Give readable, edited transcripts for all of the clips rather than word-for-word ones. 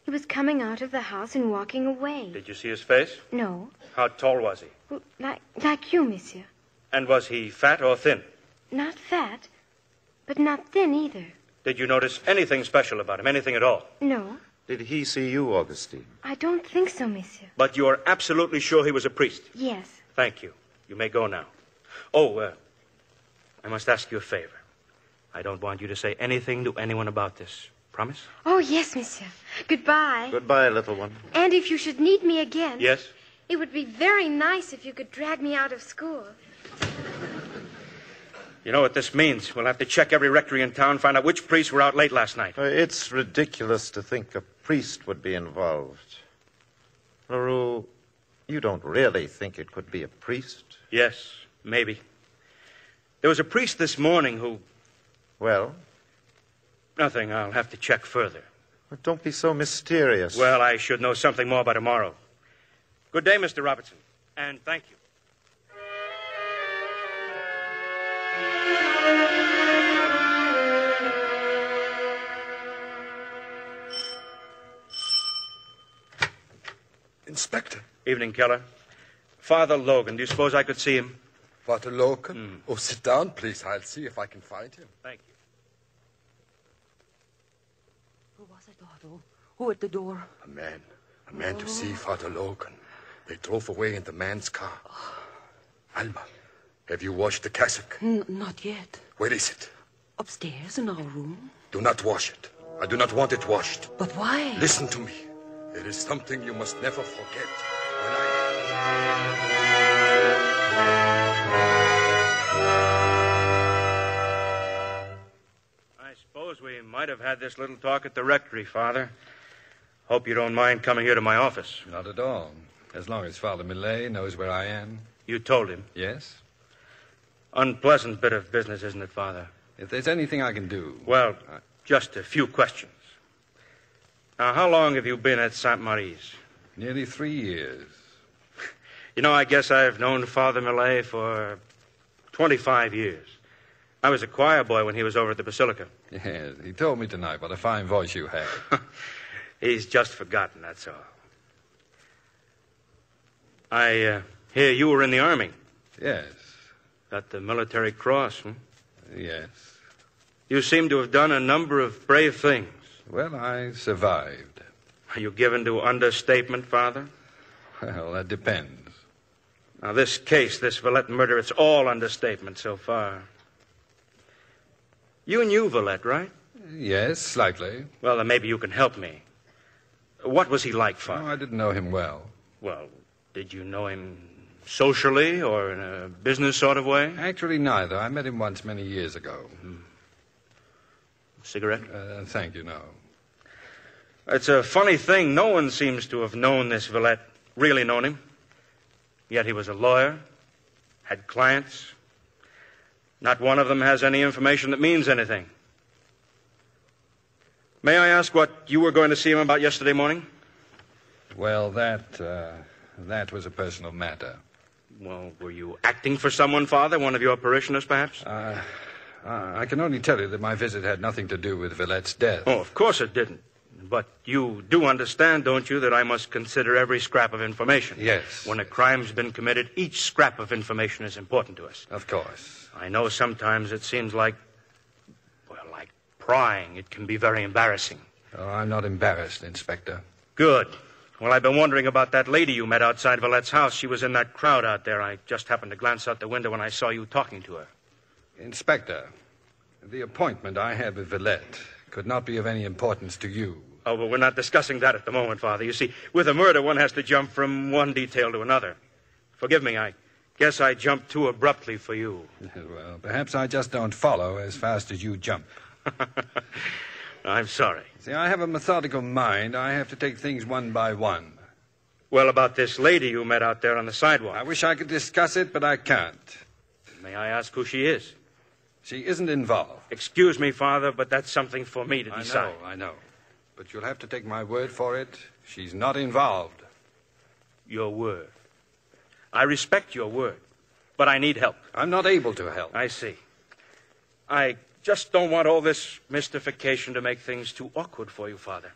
He was coming out of the house and walking away. Did you see his face? No. How tall was he? Well, like you, monsieur. And was he fat or thin? Not fat, but not thin either. Did you notice anything special about him, anything at all? No. Did he see you, Augustine? I don't think so, monsieur. But you're absolutely sure he was a priest? Yes. Thank you. You may go now. Oh, I must ask you a favor. I don't want you to say anything to anyone about this. Promise? Oh, yes, monsieur. Goodbye. Goodbye, little one. And if you should need me again... Yes? It would be very nice if you could drag me out of school. You know what this means? We'll have to check every rectory in town, find out which priests were out late last night. It's ridiculous to think a priest would be involved. LaRue, you don't really think it could be a priest? Yes, maybe. There was a priest this morning who... Well? Nothing. I'll have to check further. Don't be so mysterious. Well, I should know something more by tomorrow. Good day, Mr. Robertson, and thank you. Inspector. Evening, Keller. Father Logan, do you suppose I could see him? Father Logan? Oh, sit down, please. I'll see if I can find him. Thank you. Who was it, Otto? Who at the door? A man to see Father Logan. They drove away in the man's car. Alma, have you washed the cassock? Not yet. Where is it? Upstairs in our room. Do not wash it. I do not want it washed. But why? Listen to me. There is something you must never forget. I suppose we might have had this little talk at the rectory, Father. Hope you don't mind coming here to my office. Not at all. As long as Father Millet knows where I am. You told him? Yes. Unpleasant bit of business, isn't it, Father? If there's anything I can do... Well, just a few questions. Now, how long have you been at St. Marie's? Nearly 3 years. You know, I guess I've known Father Millet for 25 years. I was a choir boy when he was over at the Basilica. Yes, he told me tonight what a fine voice you had. He's just forgotten, that's all. I hear you were in the Army. Yes. Got the military cross, Yes. You seem to have done a number of brave things. Well, I survived. Are you given to understatement, Father? Well, that depends. Now, this case, this Villette murder, it's all understatement so far. You knew Villette, right? Yes, slightly. Well, then maybe you can help me. What was he like, Father? Oh, I didn't know him well. Well, did you know him socially or in a business sort of way? Actually, neither. I met him once many years ago. Cigarette? Thank you, no. It's a funny thing. No one seems to have known this Villette, really known him. Yet he was a lawyer, had clients. Not one of them has any information that means anything. May I ask what you were going to see him about yesterday morning? Well, that was a personal matter. Well, were you acting for someone, Father? One of your parishioners, perhaps? I can only tell you that my visit had nothing to do with Villette's death. Oh, of course it didn't. But you do understand, don't you, that I must consider every scrap of information? Yes. When a crime's been committed, each scrap of information is important to us. Of course. I know sometimes it seems like prying. It can be very embarrassing. Oh, I'm not embarrassed, Inspector. Good. Well, I've been wondering about that lady you met outside Villette's house. She was in that crowd out there. I just happened to glance out the window when I saw you talking to her. Inspector, the appointment I had with Villette could not be of any importance to you. Oh, but we're not discussing that at the moment, Father. You see, with a murder, one has to jump from one detail to another. Forgive me, I guess I jumped too abruptly for you. Well, perhaps I just don't follow as fast as you jump. I'm sorry. See, I have a methodical mind. I have to take things one by one. Well, about this lady you met out there on the sidewalk. I wish I could discuss it, but I can't. May I ask who she is? She isn't involved. Excuse me, Father, but that's something for me to decide. I know. But you'll have to take my word for it. She's not involved. Your word. I respect your word, but I need help. I'm not able to help. I see. I just don't want all this mystification to make things too awkward for you, Father.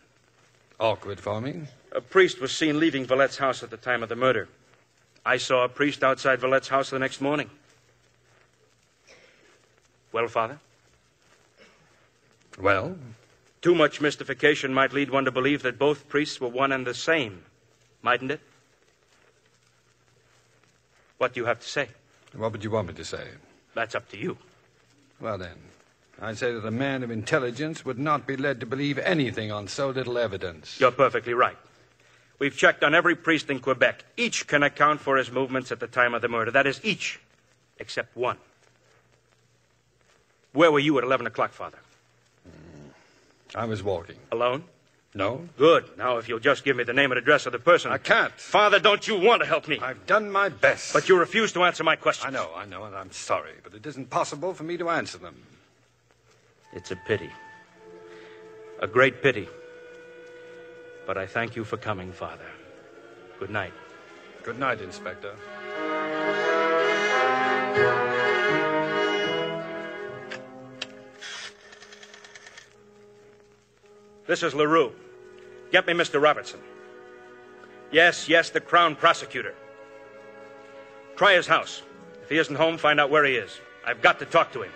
Awkward for me. A priest was seen leaving Villette's house at the time of the murder. I saw a priest outside Villette's house the next morning. Well, Father? Well? Too much mystification might lead one to believe that both priests were one and the same, mightn't it? What do you have to say? What would you want me to say? That's up to you. Well, then, I'd say that a man of intelligence would not be led to believe anything on so little evidence. You're perfectly right. We've checked on every priest in Quebec. Each can account for his movements at the time of the murder. That is, each, except one. Where were you at 11 o'clock, Father? I was walking. Alone? No? Good. Now, if you'll just give me the name and address of the person... I can't. Father, don't you want to help me? I've done my best. But you refuse to answer my questions. I know, and I'm sorry, but it isn't possible for me to answer them. It's a pity. A great pity. But I thank you for coming, Father. Good night. Good night, Inspector. This is LaRue. Get me Mr. Robertson. Yes, the Crown Prosecutor. Try his house. If he isn't home, find out where he is. I've got to talk to him.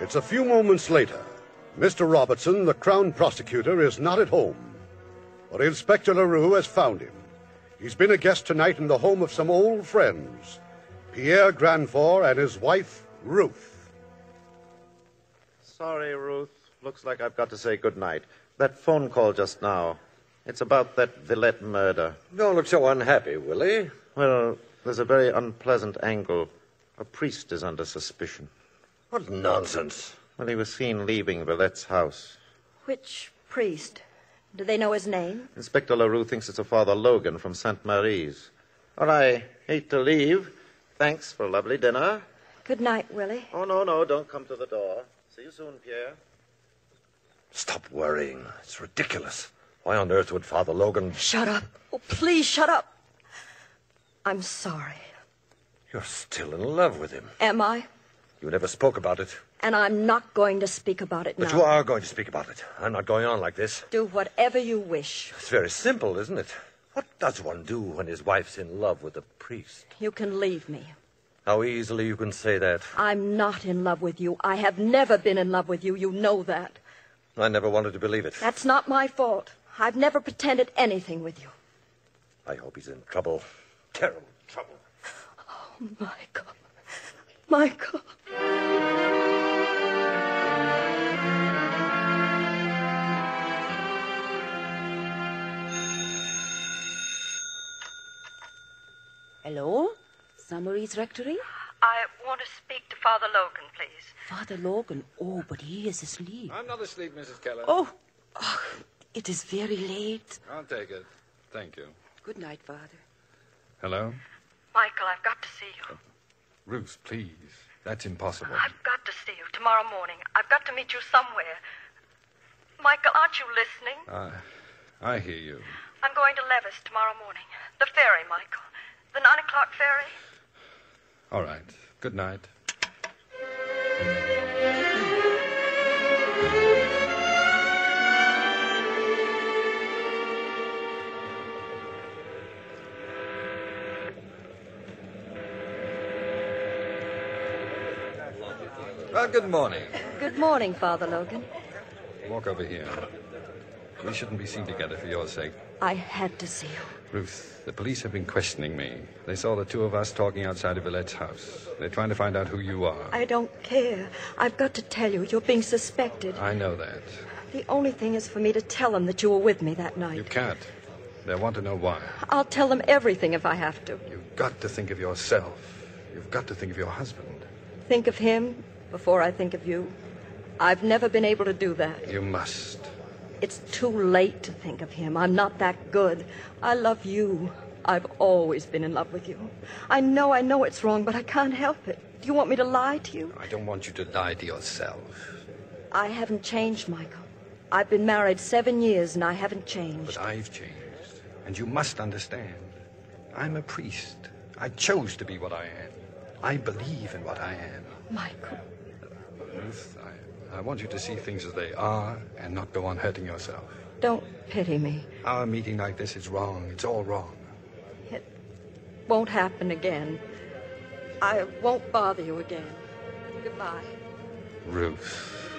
It's a few moments later. Mr. Robertson, the Crown Prosecutor, is not at home. But Inspector LaRue has found him. He's been a guest tonight in the home of some old friends, Pierre Granfort and his wife, Ruth. Sorry, Ruth. Looks like I've got to say goodnight. That phone call just now, it's about that Villette murder. Don't look so unhappy, Willie. Well, there's a very unpleasant angle. A priest is under suspicion. What nonsense. Well, he was seen leaving Villette's house. Which priest? Do they know his name? Inspector LaRue thinks it's a Father Logan from St. Marie's. Well, I hate to leave. Thanks for a lovely dinner. Good night, Willie. Oh, no, don't come to the door. See you soon, Pierre. Stop worrying. It's ridiculous. Why on earth would Father Logan... Shut up. Oh, please, shut up. I'm sorry. You're still in love with him. Am I? You never spoke about it. And I'm not going to speak about it now. But you are going to speak about it. I'm not going on like this. Do whatever you wish. It's very simple, isn't it? What does one do when his wife's in love with a priest? You can leave me. How easily you can say that. I'm not in love with you. I have never been in love with you. You know that. I never wanted to believe it. That's not my fault. I've never pretended anything with you. I hope he's in trouble. Terrible trouble. Oh, Michael. Michael. Hello? Summary's Rectory? I want to speak to Father Logan, please. Father Logan? Oh, but he is asleep. I'm not asleep, Mrs. Keller. Oh, it is very late. I'll take it. Thank you. Good night, Father. Hello? Michael, I've got to see you. Ruth, please. That's impossible. I've got to see you tomorrow morning. I've got to meet you somewhere. Michael, aren't you listening? I hear you. I'm going to Levis tomorrow morning. The ferry, Michael. The 9 o'clock ferry. All right. Good night. Well, good morning. Good morning, Father Logan. Walk over here. We shouldn't be seen together for your sake. I had to see you. Ruth, the police have been questioning me. They saw the two of us talking outside of Villette's house. They're trying to find out who you are. I don't care. I've got to tell you, you're being suspected. I know that. The only thing is for me to tell them that you were with me that night. You can't. They want to know why. I'll tell them everything if I have to. You've got to think of yourself. You've got to think of your husband. Think of him before I think of you. I've never been able to do that. You must. It's too late to think of him. I'm not that good. I love you. I've always been in love with you. I know it's wrong, but I can't help it. Do you want me to lie to you? I don't want you to lie to yourself. I haven't changed, Michael. I've been married 7 years and I haven't changed. But I've changed. And you must understand. I'm a priest. I chose to be what I am. I believe in what I am. Michael. Ruth, I want you to see things as they are and not go on hurting yourself. Don't pity me. Our meeting like this is wrong. It's all wrong. It won't happen again. I won't bother you again. Goodbye. Ruth.